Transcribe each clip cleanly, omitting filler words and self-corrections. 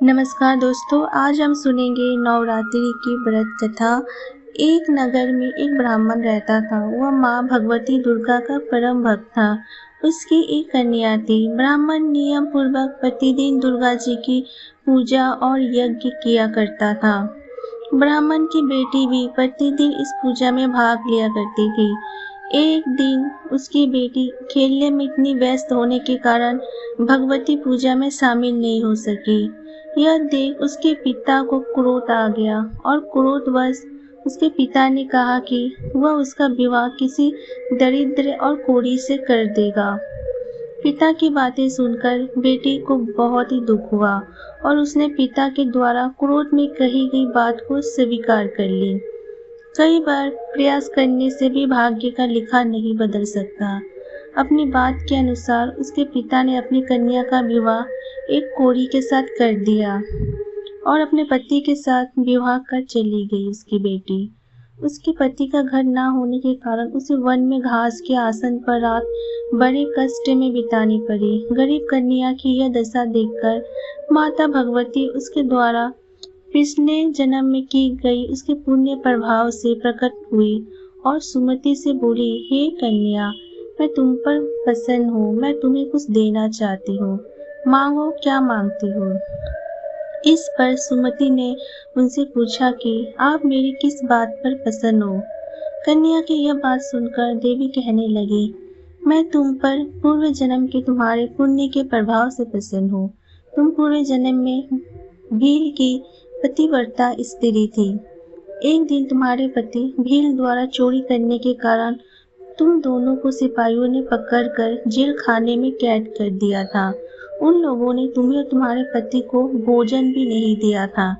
नमस्कार दोस्तों, आज हम सुनेंगे नवरात्रि की व्रत कथा। एक नगर में एक ब्राह्मण रहता था। वह माँ भगवती दुर्गा का परम भक्त था। उसकी एक कन्या थी। ब्राह्मण नियम पूर्वक प्रतिदिन दुर्गा जी की पूजा और यज्ञ किया करता था। ब्राह्मण की बेटी भी प्रतिदिन इस पूजा में भाग लिया करती थी। एक दिन उसकी बेटी खेलने में इतनी व्यस्त होने के कारण भगवती पूजा में शामिल नहीं हो सकी। यह देख उसके पिता को क्रोध आ गया और क्रोधवश उसके पिता ने कहा कि वह उसका विवाह किसी दरिद्र और कोढ़ी से कर देगा। पिता की बातें सुनकर बेटी को बहुत ही दुख हुआ और उसने पिता के द्वारा क्रोध में कही गई बात को स्वीकार कर ली। कई बार प्रयास करने से भी भाग्य का लिखा नहीं बदल सकता। अपनी बात के अनुसार उसके पिता ने अपनी कन्या का विवाह एक कोढ़ी के साथ कर दिया और अपने पति के साथ विवाह कर चली गई उसकी बेटी। उसके पति का घर न होने के कारण उसे वन में घास के आसन पर रात बड़े कष्ट में बितानी पड़ी। गरीब कन्या की यह दशा देखकर माता भगवती उसके द्वारा पिछले जन्म में की गई उसके पुण्य प्रभाव से प्रकट हुई और सुमति से बोली, हे कन्या, मैं तुम पर प्रसन्न हूँ। मैं तुम्हें कुछ देना चाहती हूँ। मांगो, क्या मांगती हो? इस पर सुमति ने उनसे पूछा कि आप मेरी किस बात पर प्रसन्न हो? कन्या की यह बात सुनकर देवी कहने लगी, मैं तुम पर पूर्व जन्म के तुम्हारे पुण्य के प्रभाव से प्रसन्न हूँ। तुम पूर्व जन्म में भील की पतिव्रता स्त्री थी। एक दिन तुम्हारे पति भील द्वारा चोरी करने के कारण तुम दोनों को सिपाहियों ने पकड़कर जेल खाने में कैद कर दिया था। उन लोगों ने तुम्हें और तुम्हारे पति को भोजन भी नहीं दिया था।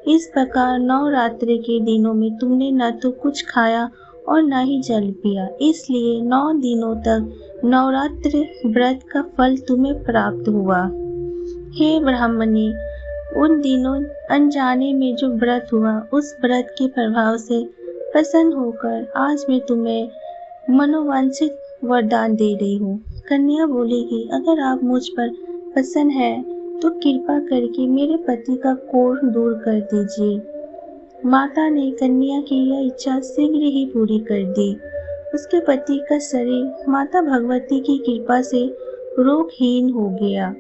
इस प्रकार नवरात्रि के दिनों में तुमने न तो कुछ खाया और न ही जल पिया। इसलिए 9 दिनों तक नवरात्रि व्रत का फल तुम्हें प्राप्त हुआ। हे ब्राह्मणी, उन दिनों अनजाने में जो व्रत हुआ, उस व्रत के प्रभाव से प्रसन्न होकर आज मैं तुम्हें मनोवांछित वरदान दे रही हूँ। कन्या बोली कि अगर आप मुझ पर प्रसन्न है तो कृपा करके मेरे पति का कोढ़ दूर कर दीजिए। माता ने कन्या की यह इच्छा शीघ्र ही पूरी कर दी। उसके पति का शरीर माता भगवती की कृपा से रोगहीन हो गया